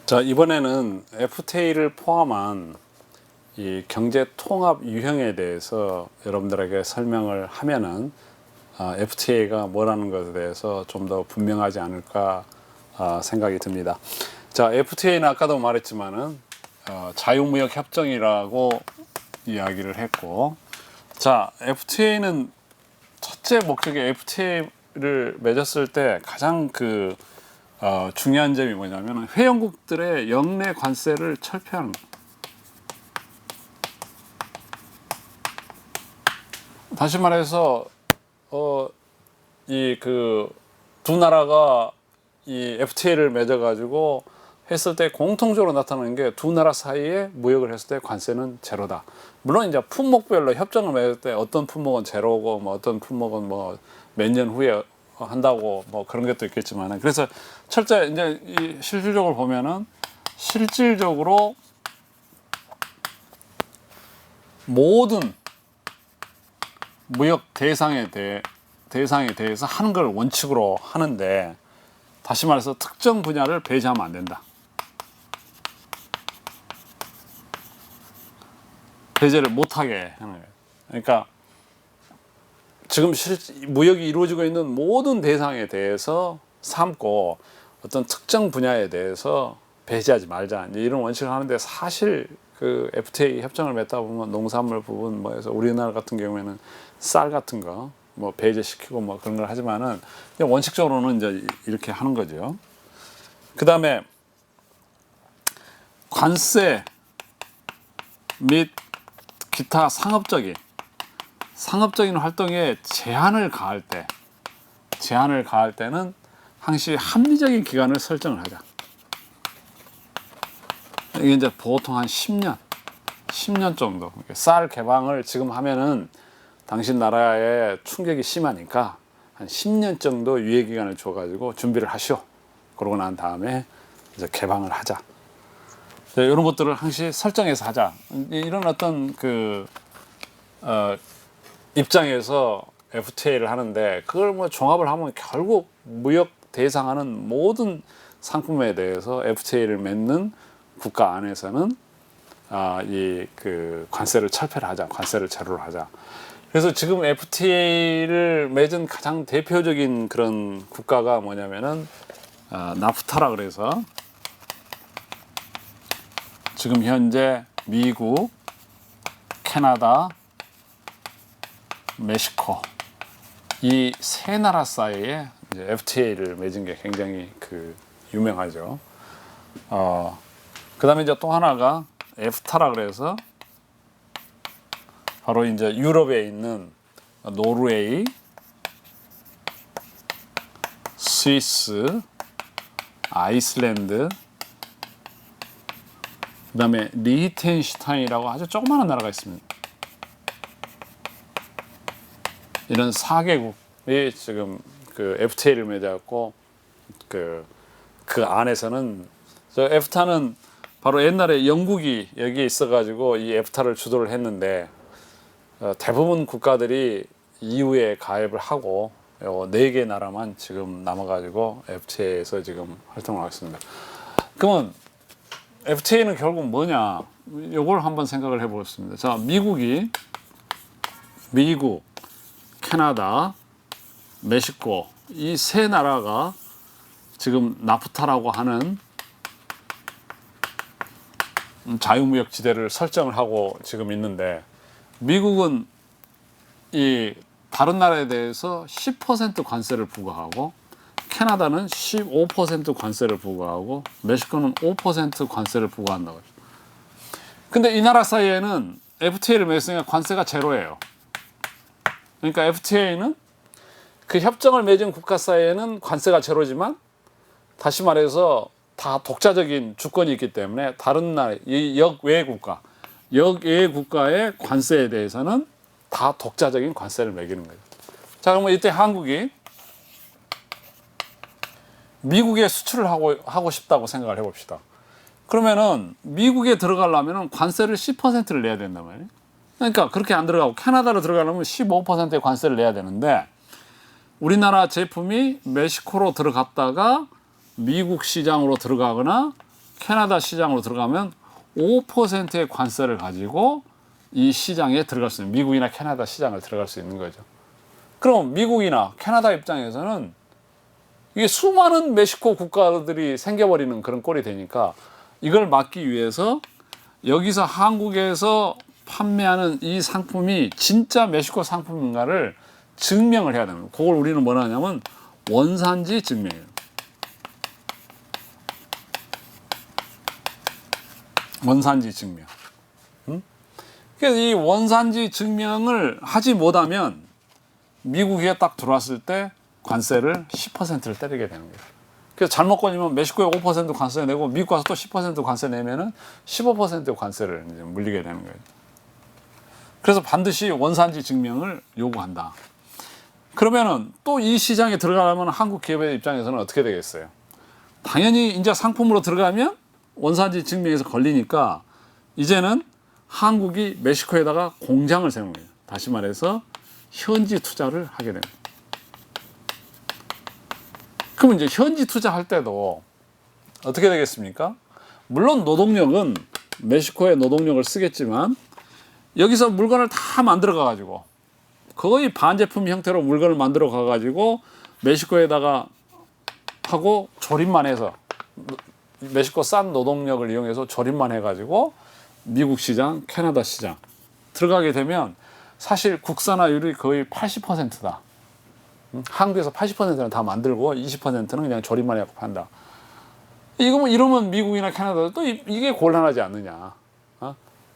자, 이번에는 FTA를 포함한 이 경제 통합 유형에 대해서 여러분들에게 설명을 하면은 FTA가 뭐라는 것에 대해서 좀 더 분명하지 않을까 생각이 듭니다. 자, FTA는 아까도 말했지만은 자유무역 협정이라고 이야기를 했고, 자, FTA는 첫째 목적이 FTA를 맺었을 때 가장 중요한 점이 뭐냐면 회원국들의 역내 관세를 철폐하는 거예요. 다시 말해서 두 나라가 이 FTA를 맺어가지고 했을 때 공통적으로 나타나는 게 두 나라 사이에 무역을 했을 때 관세는 제로다. 물론 이제 품목별로 협정을 맺을 때 어떤 품목은 제로고 뭐 어떤 품목은 뭐 몇 년 후에 한다고 뭐 그런 것도 있겠지만, 그래서 철저히 이제 이 실질적으로 보면은 실질적으로 모든 무역 대상에 대해서 하는 걸 원칙으로 하는데, 다시 말해서 특정 분야를 배제하면 안 된다. 배제를 못하게 하는 거예요. 그러니까 지금 무역이 이루어지고 있는 모든 대상에 대해서 삼고 어떤 특정 분야에 대해서 배제하지 말자, 이런 원칙을 하는데, 사실 그 FTA 협정을 맺다 보면 농산물 부분 뭐해서 우리나라 같은 경우에는 쌀 같은 거 뭐 배제시키고 뭐 그런 걸 하지만은 원칙적으로는 이제 이렇게 하는 거죠. 그 다음에 관세 및 기타 상업적인 활동에 제한을 가할 때는 항시 합리적인 기간을 설정을 하자. 이게 이제 보통 한 10년 정도. 쌀 개방을 지금 하면은 당신 나라에 충격이 심하니까 한 10년 정도 유예 기간을 줘가지고 준비를 하시오. 그러고 난 다음에 이제 개방을 하자. 이런 것들을 항시 설정해서 하자. 이런 어떤 입장에서 FTA를 하는데, 그걸 뭐 종합을 하면 결국 무역 대상하는 모든 상품에 대해서 FTA를 맺는 국가 안에서는 관세를 철폐를 하자, 관세를 제로를 하자. 그래서 지금 FTA를 맺은 가장 대표적인 그런 국가가 뭐냐면은 나프타라 그래서 지금 현재 미국, 캐나다, 멕시코 이 세 나라 사이에 이제 FTA를 맺은 게 굉장히 유명하죠. 그 다음에 이제 또 하나가 에프타라 그래서 바로 이제 유럽에 있는 노르웨이, 스위스, 아이슬란드, 그 다음에 리히텐슈타인이라고 아주 조그마한 나라가 있습니다. 이런 4개국이 지금 FTA를 맺었고, 그 안에서는 에프타는 바로 옛날에 영국이 여기에 있어가지고 이 에프타를 주도를 했는데, 대부분 국가들이 EU에 가입을 하고 4개 나라만 지금 남아가지고 FTA에서 지금 활동을 하고 있습니다. 그러면 FTA는 결국 뭐냐? 이걸 한번 생각을 해보겠습니다. 자, 미국, 캐나다, 멕시코 이 세 나라가 지금 나프타라고 하는 자유무역 지대를 설정을 하고 지금 있는데, 미국은 이 다른 나라에 대해서 10% 관세를 부과하고, 캐나다는 15% 관세를 부과하고, 멕시코는 5% 관세를 부과한다고 해요. 근데 이 나라 사이에는 FTA를 맺으니까 관세가 제로예요. 그러니까 FTA는 그 협정을 맺은 국가 사이에는 관세가 제로지만, 다시 말해서 다 독자적인 주권이 있기 때문에 다른 나라, 역외 국가의 관세에 대해서는 다 독자적인 관세를 매기는 거죠. 자, 그러면 이때 한국이 미국에 수출을 하고 싶다고 생각을 해봅시다. 그러면은 미국에 들어가려면 관세를 10%를 내야 된단 말이에요. 그러니까 그렇게 안 들어가고 캐나다로 들어가려면 15%의 관세를 내야 되는데, 우리나라 제품이 멕시코로 들어갔다가 미국 시장으로 들어가거나 캐나다 시장으로 들어가면 5%의 관세를 가지고 이 시장에 들어갈 수 있는, 미국이나 캐나다 시장을 들어갈 수 있는 거죠. 그럼 미국이나 캐나다 입장에서는 이게 수많은 멕시코 국가들이 생겨버리는 그런 꼴이 되니까 이걸 막기 위해서 여기서 한국에서 판매하는 이 상품이 진짜 멕시코 상품인가를 증명을 해야 됩니다. 그걸 우리는 뭐라 하냐면 원산지 증명이에요. 원산지 증명. 그래서 이 원산지 증명을 하지 못하면 미국에 딱 들어왔을 때 관세를 10%를 때리게 되는 거예요. 그래서 잘못 걸리면 멕시코에 5% 관세 내고 미국 가서 또 10% 관세 내면은 15% 관세를 이제 물리게 되는 거예요. 그래서 반드시 원산지 증명을 요구한다. 그러면은 또 이 시장에 들어가려면 한국 기업의 입장에서는 어떻게 되겠어요? 당연히 이제 상품으로 들어가면 원산지 증명에서 걸리니까 이제는 한국이 멕시코에다가 공장을 세우는 거예요. 다시 말해서 현지 투자를 하게 됩니다. 그럼 이제 현지 투자할 때도 어떻게 되겠습니까? 물론 노동력은 멕시코의 노동력을 쓰겠지만 여기서 물건을 다 만들어 가가지고 거의 반제품 형태로 물건을 만들어 가가지고 멕시코에다가 하고 조립만 해서 멕시코 싼 노동력을 이용해서 조립만 해가지고 미국 시장, 캐나다 시장 들어가게 되면 사실 국산화율이 거의 80%다. 한국에서 80%는 다 만들고 20%는 그냥 조립만 해갖고 판다. 이거 뭐 이러면 미국이나 캐나다도 또 이게 곤란하지 않느냐.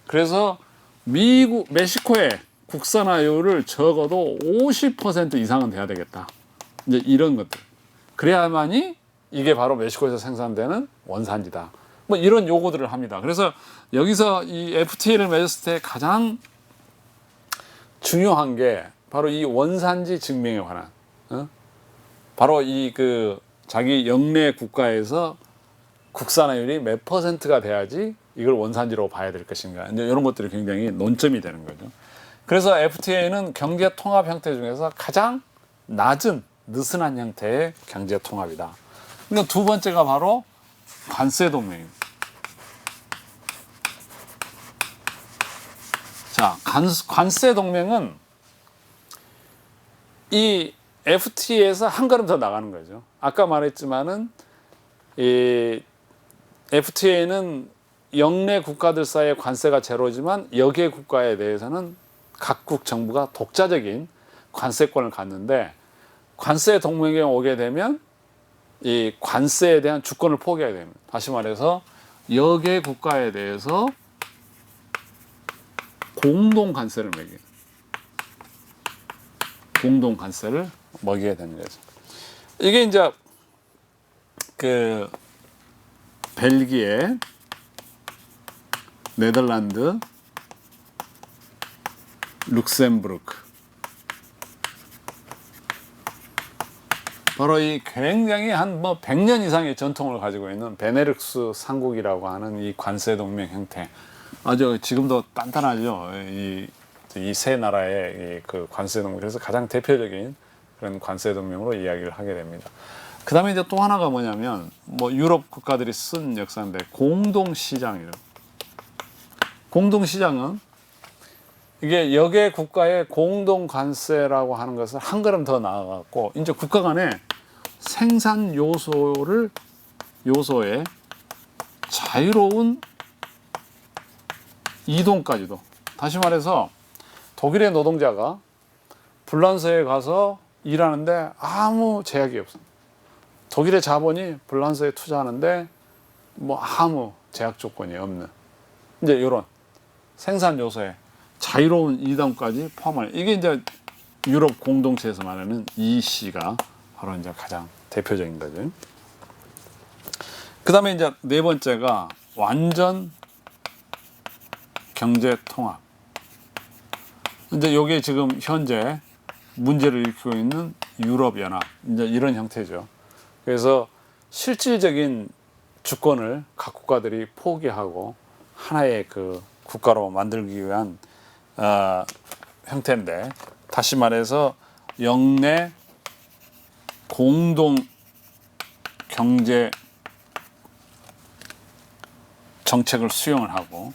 그래서 멕시코의 국산화율을 적어도 50% 이상은 돼야 되겠다. 이제 이런 것들. 그래야만이 이게 바로 멕시코에서 생산되는 원산지다. 뭐 이런 요구들을 합니다. 그래서 여기서 이 FTA를 맺었을 때 가장 중요한 게 바로 이 원산지 증명에 관한, 바로 이 자기 영내 국가에서 국산화율이 몇 %가 돼야지 이걸 원산지로 봐야 될 것인가. 이제 이런 것들이 굉장히 논점이 되는 거죠. 그래서 FTA는 경제 통합 형태 중에서 가장 낮은 느슨한 형태의 경제 통합이다. 그러니까 두 번째가 바로 관세 동맹입니다. 자, 관세 동맹은 이 FTA에서 한 걸음 더 나가는 거죠. 아까 말했지만은 이 FTA는 영내 국가들 사이의 관세가 제로지만 여기의 국가에 대해서는 각국 정부가 독자적인 관세권을 갖는데 관세 동맹에 오게 되면 이 관세에 대한 주권을 포기하게 됩니다. 다시 말해서 여개 국가에 대해서 공동 관세를 매겨요. 공동 관세를 먹이게 되는 거죠. 이게 이제 벨기에, 네덜란드, 룩셈부르크, 바로 이 굉장히 한 100년 이상의 전통을 가지고 있는 베네룩스 삼국이라고 하는 이 관세 동맹 형태. 아주 지금도 단단하죠. 이 세 나라의 그 관세 동맹. 그래서 가장 대표적인 그런 관세 동맹으로 이야기를 하게 됩니다. 그 다음에 이제 또 하나가 뭐냐면, 유럽 국가들이 쓴 역사인데, 공동시장이에요. 공동시장은 이게 여개 국가의 공동 관세라고 하는 것을 한 걸음 더 나아갔고, 이제 국가 간의 생산 요소의 자유로운 이동까지도. 다시 말해서 독일의 노동자가 불란서에 가서 일하는데 아무 제약이 없습니다. 독일의 자본이 불란서에 투자하는데 아무 제약 조건이 없는, 이제 이런 생산 요소에 자유로운 이동까지 포함하는, 이게 이제 유럽 공동체에서 말하는 EC가 바로 이제 가장 대표적인 거죠. 그 다음에 이제 네 번째가 완전 경제 통합. 이제 이게 지금 현재 문제를 일으키고 있는 유럽연합, 이제 이런 형태죠. 그래서 실질적인 주권을 각 국가들이 포기하고 하나의 그 국가로 만들기 위한 형태인데, 다시 말해서 영내 공동 경제 정책을 수행을 하고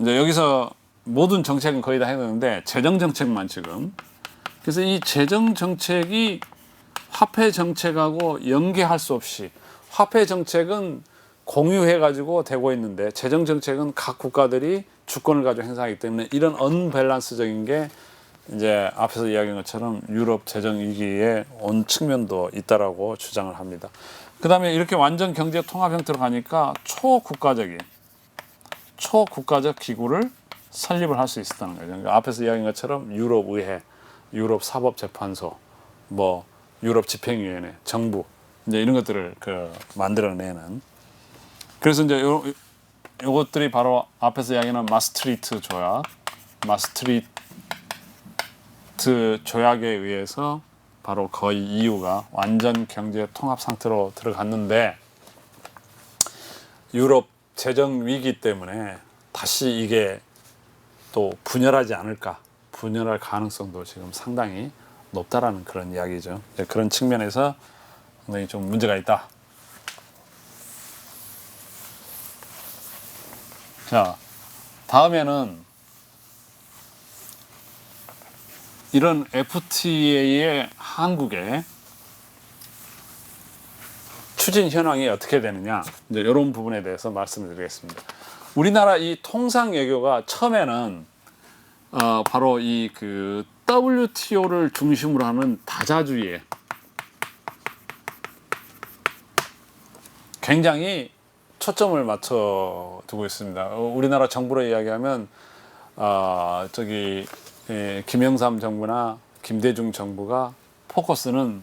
이제 여기서 모든 정책은 거의 다 해놓는데 재정 정책만 지금. 그래서 이 재정 정책이 화폐 정책하고 연계할 수 없이, 화폐 정책은 공유해 가지고 되고 있는데 재정 정책은 각 국가들이 주권을 가지고 행사하기 때문에 이런 언밸런스적인 게 이제 앞에서 이야기한 것처럼 유럽 재정 위기에 온 측면도 있다라고 주장을 합니다. 그다음에 이렇게 완전 경제 통합 형태로 가니까 초국가적 기구를 설립을 할 수 있었다는 거죠. 그러니까 앞에서 이야기한 것처럼 유럽 의회, 유럽 사법재판소, 뭐 유럽 집행위원회, 정부 이제 이런 것들을 만들어내는. 그래서 이제 요것들이 바로 앞에서 이야기하는 마스트리트 조약에 의해서 바로 거의 EU가 완전 경제 통합 상태로 들어갔는데 유럽 재정 위기 때문에 다시 이게 또 분열하지 않을까, 분열할 가능성도 지금 상당히 높다라는 그런 이야기죠. 그런 측면에서 상당히 좀 문제가 있다. 자, 다음에는 이런 FTA의 한국의 추진 현황이 어떻게 되느냐, 이제 이런 부분에 대해서 말씀을 드리겠습니다. 우리나라 이 통상 외교가 처음에는 바로 이 WTO를 중심으로 하는 다자주의에 굉장히 초점을 맞춰 두고 있습니다. 우리나라 정부로 이야기하면 김영삼 정부나 김대중 정부가 포커스는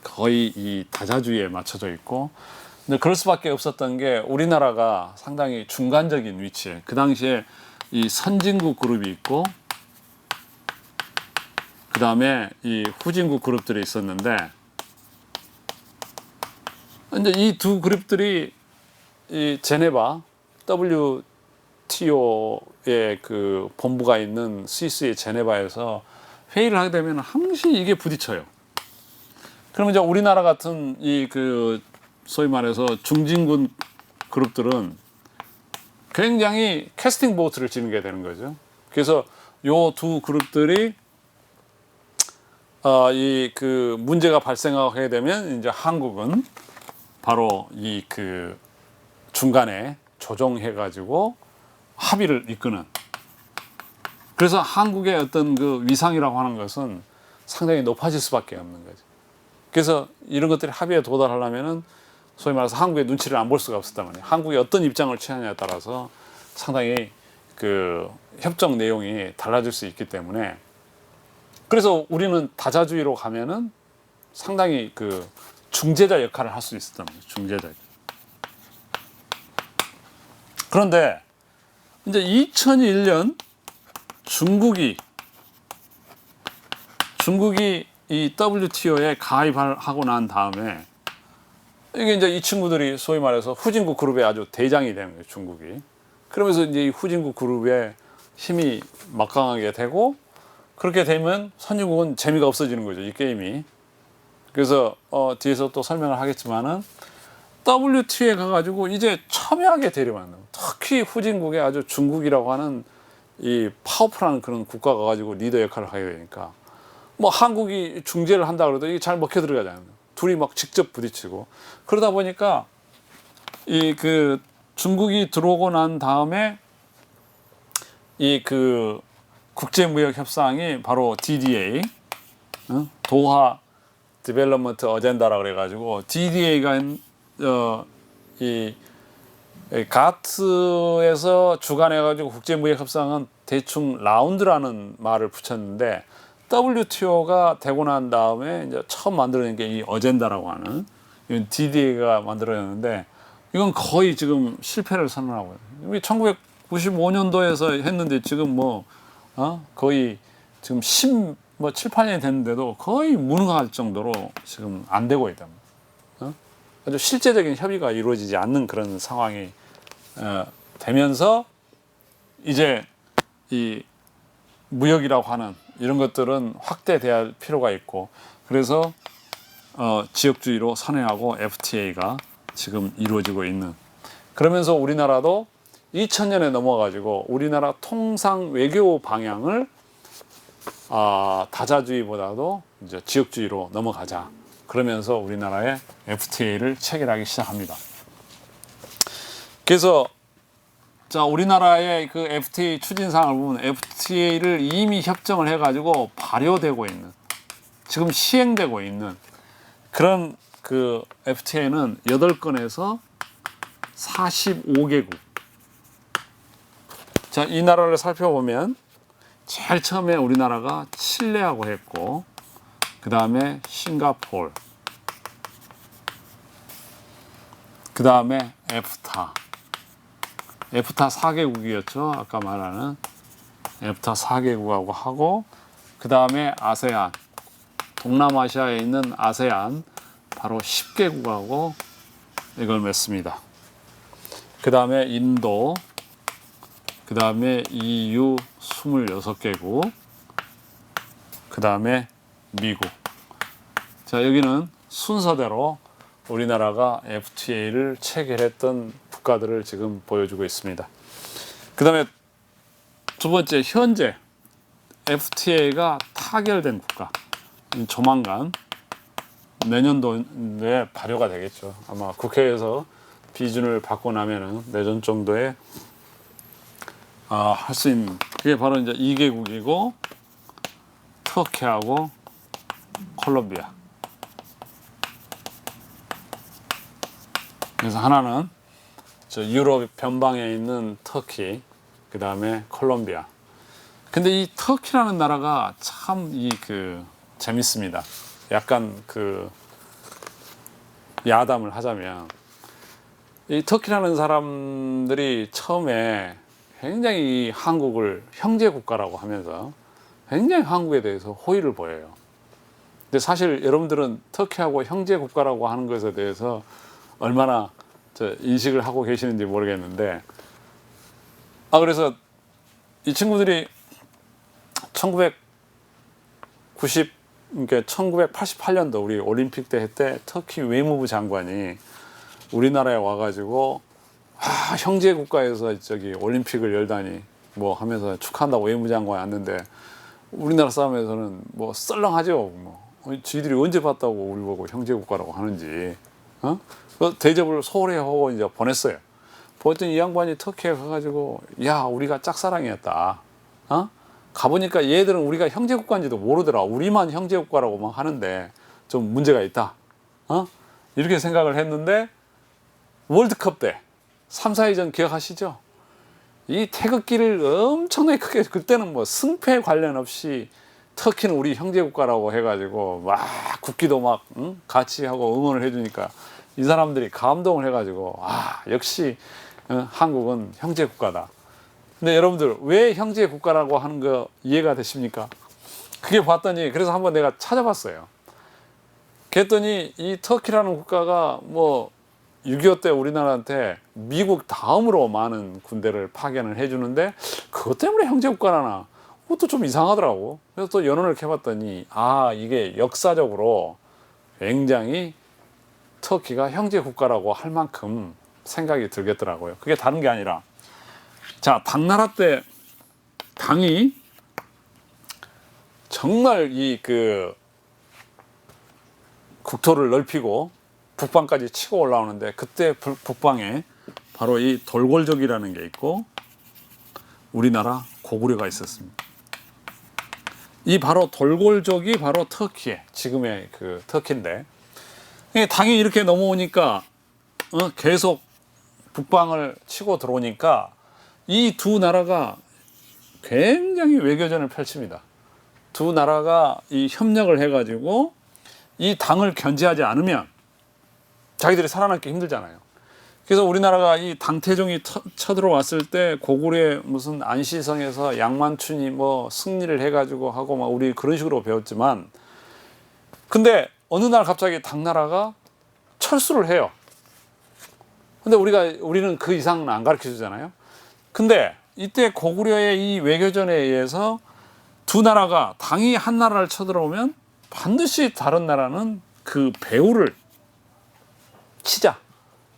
거의 이 다자주의에 맞춰져 있고, 근데 그럴 수밖에 없었던 게 우리나라가 상당히 중간적인 위치에, 그 당시에 이 선진국 그룹이 있고 그 다음에 이 후진국 그룹들이 있었는데, 이제 이 두 그룹들이 이 제네바 WTO의 본부가 있는 스위스의 제네바에서 회의를 하게 되면 항상 이게 부딪혀요. 그러면 이제 우리나라 같은 소위 말해서 중진군 그룹들은 굉장히 캐스팅 보트를 지는 되는 거죠. 그래서 요 두 그룹들이 문제가 발생하게 되면 이제 한국은 바로 중간에 조정해가지고 합의를 이끄는. 그래서 한국의 어떤 위상이라고 하는 것은 상당히 높아질 수밖에 없는 거죠. 그래서 이런 것들이 합의에 도달하려면은 소위 말해서 한국의 눈치를 안 볼 수가 없었단 말이에요. 한국이 어떤 입장을 취하냐에 따라서 상당히 협정 내용이 달라질 수 있기 때문에, 그래서 우리는 다자주의로 가면은 상당히 중재자 역할을 할 수 있었단 말이에요. 중재자. 그런데 이제 2001년 중국이 이 WTO에 가입하고 난 다음에 이게 이제 이 친구들이 소위 말해서 후진국 그룹의 아주 대장이 되는 거예요, 중국이. 그러면서 이제 이 후진국 그룹의 힘이 막강하게 되고, 그렇게 되면 선진국은 재미가 없어지는 거죠, 이 게임이. 그래서 뒤에서 또 설명을 하겠지만은 WTO에 가가지고 이제 첨예하게 대립하는, 특히 후진국의 아주 중국이라고 하는 이 파워풀한 그런 국가가 가지고 리더 역할을 하게 되니까, 뭐 한국이 중재를 한다 그래도 이게 잘 먹혀 들어가잖아요. 둘이 막 직접 부딪히고. 그러다 보니까 중국이 들어오고 난 다음에 국제무역 협상이 바로 DDA, 도하 디벨롭먼트 어젠다라 그래가지고, DDA가 가트에서 주관해가지고 국제무역 협상은 대충 라운드라는 말을 붙였는데, WTO가 되고 난 다음에 이제 처음 만들어낸 게 이 어젠다라고 하는, 이건 DDA가 만들어졌는데, 이건 거의 지금 실패를 선언하고 있어요. 1995년도에서 했는데 지금 거의 지금 7, 8년이 됐는데도 거의 무능할 정도로 지금 안 되고 있다. 아주 실제적인 협의가 이루어지지 않는 그런 상황이 되면서 이제 이 무역이라고 하는 이런 것들은 확대돼야 할 필요가 있고, 그래서 지역주의로 선회하고 FTA가 지금 이루어지고 있는, 그러면서 우리나라도 2000년에 넘어가지고 우리나라 통상 외교 방향을 다자주의보다도 이제 지역주의로 넘어가자. 그러면서 우리나라에 FTA를 체결하기 시작합니다. 그래서 자, 우리나라의 그 FTA 추진사항을 보면 FTA를 이미 협정을 해가지고 발효되고 있는, 지금 시행되고 있는 그런 그 FTA는 8건에서 45개국. 자, 이 나라를 살펴보면 제일 처음에 우리나라가 칠레하고 했고, 그 다음에 싱가포르, 그 다음에 에프타 4개국이었죠. 아까 말하는 에프타 4개국하고 하고, 그 다음에 아세안, 동남아시아에 있는 아세안 바로 10개국하고 이걸 맺습니다. 그 다음에 인도, 그 다음에 EU 26개국, 그 다음에 미국. 자, 여기는 순서대로 우리나라가 FTA를 체결했던 국가들을 지금 보여주고 있습니다. 그 다음에 두 번째, 현재 FTA가 타결된 국가. 조만간 내년도에 발효가 되겠죠. 아마 국회에서 비준을 받고 나면은 내년 정도에 할 수 있는, 그게 바로 이제 2개국이고 터키하고 콜롬비아. 그래서 하나는 저 유럽 변방에 있는 터키, 그 다음에 콜롬비아. 근데 이 터키라는 나라가 참 재밌습니다. 약간 야담을 하자면, 이 터키라는 사람들이 처음에 굉장히 한국을 형제 국가라고 하면서 굉장히 한국에 대해서 호의를 보여요. 근데 사실 여러분들은 터키하고 형제 국가라고 하는 것에 대해서 얼마나 인식을 하고 계시는지 모르겠는데, 그래서 이 친구들이 1988년도 우리 올림픽 대회 때 터키 외무부 장관이 우리나라에 와가지고 형제 국가에서 올림픽을 열다니 뭐 하면서 축하한다고 외무장관이 왔는데, 우리나라 사람에서는 뭐 썰렁하죠. 지들이 언제 봤다고 우리 보고 형제 국가라고 하는지. 그 대접을 소홀히 하고 이제 보냈어요. 보냈더니 이 양반이 터키에 가가지고, 야, 우리가 짝사랑이었다. 가보니까 얘들은 우리가 형제 국가인지도 모르더라. 우리만 형제 국가라고 막 하는데 좀 문제가 있다. 이렇게 생각을 했는데, 월드컵 때 3, 4위전 기억하시죠? 이 태극기를 엄청나게 크게, 그때는 뭐 승패 관련 없이 터키는 우리 형제 국가라고 해가지고 막 국기도 막 같이 하고 응원을 해주니까 이 사람들이 감동을 해가지고, 역시 한국은 형제 국가다. 근데 여러분들, 왜 형제 국가라고 하는 거 이해가 되십니까? 그게 봤더니, 그래서 한번 내가 찾아봤어요. 그랬더니 이 터키라는 국가가 뭐 6.25 때 우리나라한테 미국 다음으로 많은 군대를 파견을 해주는데, 그것 때문에 형제 국가라나? 그것도 좀 이상하더라고. 그래서 또 연원을 해봤더니, 이게 역사적으로 굉장히 터키가 형제 국가라고 할 만큼 생각이 들겠더라고요. 그게 다른 게 아니라, 자, 당나라 때 당이 정말 국토를 넓히고 북방까지 치고 올라오는데, 그때 북방에 바로 이 돌골족이라는 게 있고 우리나라 고구려가 있었습니다. 이 바로 돌골족이 바로 터키에, 지금의 터키인데, 당이 이렇게 넘어오니까 계속 북방을 치고 들어오니까 이 두 나라가 굉장히 외교전을 펼칩니다. 두 나라가 이 협력을 해가지고 이 당을 견제하지 않으면 자기들이 살아남기 힘들잖아요. 그래서 우리나라가 이 당태종이 쳐들어왔을 때 고구려의 무슨 안시성에서 양만춘이 뭐 승리를 해가지고 하고 막 우리 그런 식으로 배웠지만, 근데 어느 날 갑자기 당나라가 철수를 해요. 근데 우리는 그 이상은 안 가르쳐 주잖아요. 근데 이때 고구려의 이 외교전에 의해서 두 나라가, 당이 한 나라를 쳐들어오면 반드시 다른 나라는 그 배후를 치자.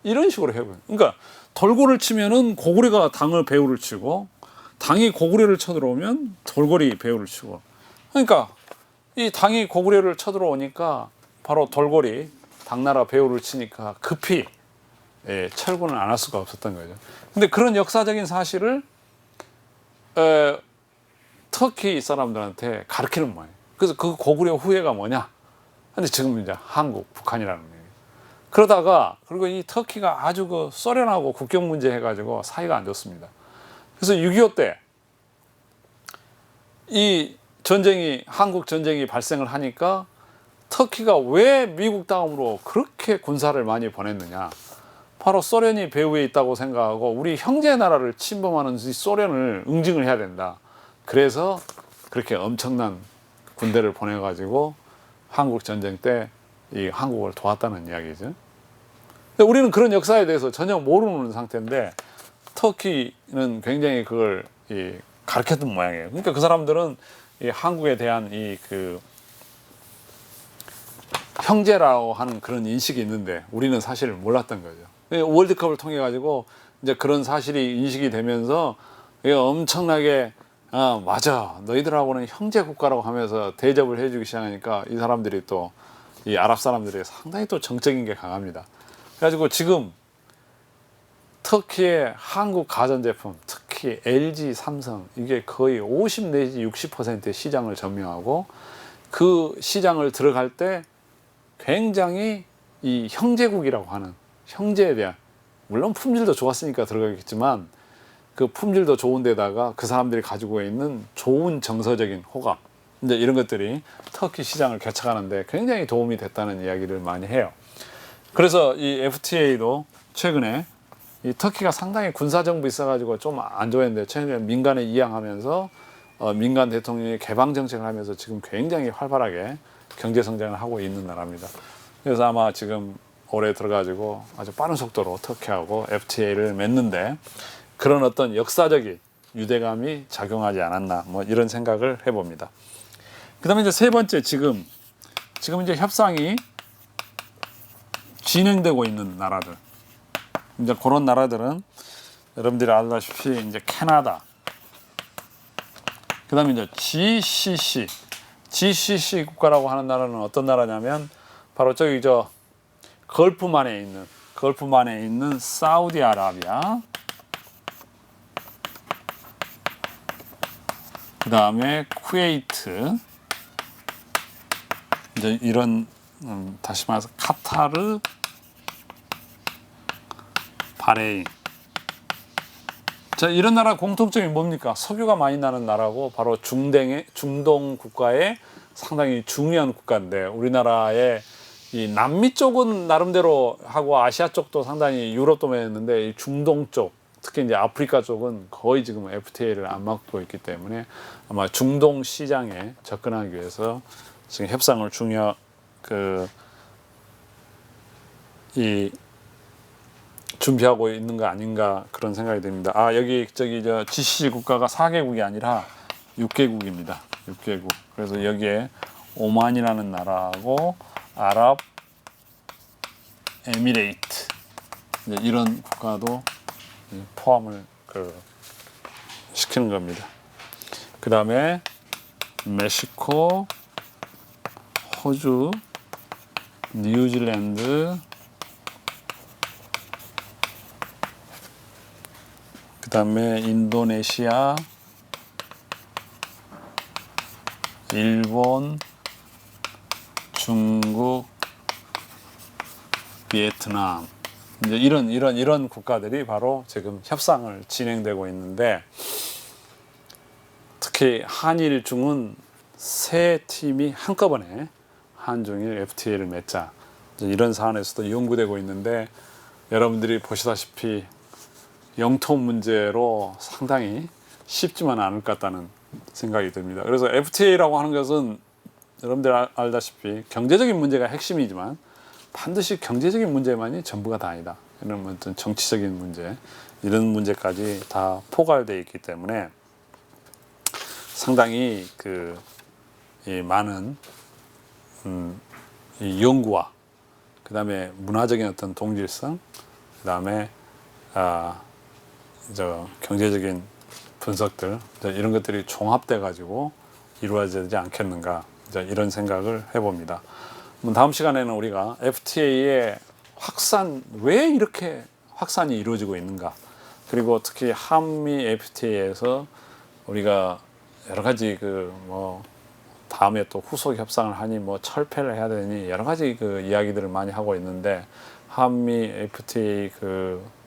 이런 식으로 해요. 그러니까 돌고래를 치면은 고구려가 당의 배후를 치고 당이 고구려를 쳐들어오면 돌고래 배후를 치고 그러니까 이 당이 고구려를 쳐들어오니까 바로 돌고래 당나라 배후를 치니까 급히 철군을 안 할 수가 없었던 거죠. 근데 그런 역사적인 사실을 터키 사람들한테 가르치는 모양이에요. 그래서 그 고구려 후예가 뭐냐? 근데 지금 이제 한국, 북한이라는 거예요. 그러다가 그리고 이 터키가 아주 그 소련하고 국경 문제 해가지고 사이가 안 좋습니다. 그래서 6.25 때 이 전쟁이 한국 전쟁이 발생을 하니까 터키가 왜 미국 다음으로 그렇게 군사를 많이 보냈느냐? 바로 소련이 배후에 있다고 생각하고 우리 형제 나라를 침범하는 이 소련을 응징을 해야 된다. 그래서 그렇게 엄청난 군대를 보내가지고 한국 전쟁 때 이 한국을 도왔다는 이야기죠. 근데 우리는 그런 역사에 대해서 전혀 모르는 상태인데 터키는 굉장히 그걸 가르쳤던 모양이에요. 그러니까 그 사람들은 이 한국에 대한 이 그 형제라고 하는 그런 인식이 있는데 우리는 사실 몰랐던 거죠. 월드컵을 통해 가지고 이제 그런 사실이 인식이 되면서 엄청나게 맞아 너희들하고는 형제 국가라고 하면서 대접을 해주기 시작하니까 이 사람들이 또 이 아랍 사람들이 상당히 또 정적인 게 강합니다. 그래가지고 지금 터키의 한국 가전제품 특히 LG, 삼성 이게 거의 50 내지 60%의 시장을 점유하고 그 시장을 들어갈 때 굉장히 이 형제국이라고 하는 형제에 대한 물론 품질도 좋았으니까 들어가겠지만 그 품질도 좋은 데다가 그 사람들이 가지고 있는 좋은 정서적인 호감 이제 이런 것들이 터키 시장을 개척하는데 굉장히 도움이 됐다는 이야기를 많이 해요. 그래서 이 FTA도 최근에 이 터키가 상당히 군사정부 있어가지고 좀 안 좋아했는데 최근에 민간에 이양하면서 민간 대통령이 개방 정책을 하면서 지금 굉장히 활발하게 경제 성장을 하고 있는 나라입니다. 그래서 아마 지금 올해 들어가지고 아주 빠른 속도로 터키하고 FTA를 맺는데 그런 어떤 역사적인 유대감이 작용하지 않았나 뭐 이런 생각을 해봅니다. 그다음에 이제 세 번째 지금 이제 협상이 진행되고 있는 나라들 이제 그런 나라들은 여러분들이 알다시피 이제 캐나다 그다음에 이제 GCC 국가라고 하는 나라는 어떤 나라냐면 바로 저기 걸프만에 있는 사우디아라비아 그 다음에 쿠웨이트 이제 이런 다시 말해서 카타르 바레인 자 이런 나라 공통점이 뭡니까? 석유가 많이 나는 나라고 바로 중동 국가의 상당히 중요한 국가인데 우리나라의 이 남미 쪽은 나름대로 하고 아시아 쪽도 상당히 유럽도 매했는데 이 중동 쪽 특히 이제 아프리카 쪽은 거의 지금 FTA를 안 맡고 있기 때문에 아마 중동 시장에 접근하기 위해서 지금 협상을 준비하고 있는 거 아닌가 그런 생각이 듭니다. 여기 GCC 국가가 4개국이 아니라 6개국입니다. 6개국. 그래서 여기에 오만이라는 나라하고 아랍 에미레이트 이런 국가도 포함을 시키는 겁니다. 그 다음에 멕시코, 호주, 뉴질랜드, 그 다음에 인도네시아, 일본, 중국, 베트남 이제 이런 국가들이 바로 지금 협상을 진행되고 있는데 특히 한일 중은 세 팀이 한꺼번에 한중일 FTA를 맺자 이런 사안에서도 연구되고 있는데 여러분들이 보시다시피 영토 문제로 상당히 쉽지만 않을 것 같다는 생각이 듭니다. 그래서 FTA라고 하는 것은 여러분들 알다시피 경제적인 문제가 핵심이지만 반드시 경제적인 문제만이 전부가 다 아니다. 이런 어떤 정치적인 문제 이런 문제까지 다 포괄되어 있기 때문에 상당히 이 많은 이 연구와 그 다음에 문화적인 어떤 동질성 그다음에 경제적인 분석들 이런 것들이 종합돼 가지고 이루어지지 않겠는가 이런 생각을 해봅니다. 다음 시간에는 우리가 FTA의 확산, 왜 이렇게 확산이 이루어지고 있는가, 그리고 특히 한미 FTA에서 우리가 여러 가지 다음에 또 후속 협상을 하니 철폐를 해야 되니 여러 가지 이야기들을 많이 하고 있는데, 한미 FTA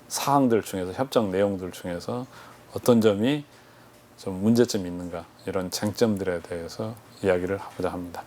사항들 중에서, 협정 내용들 중에서 어떤 점이 좀 문제점이 있는가, 이런 쟁점들에 대해서 이야기를 하고자 합니다.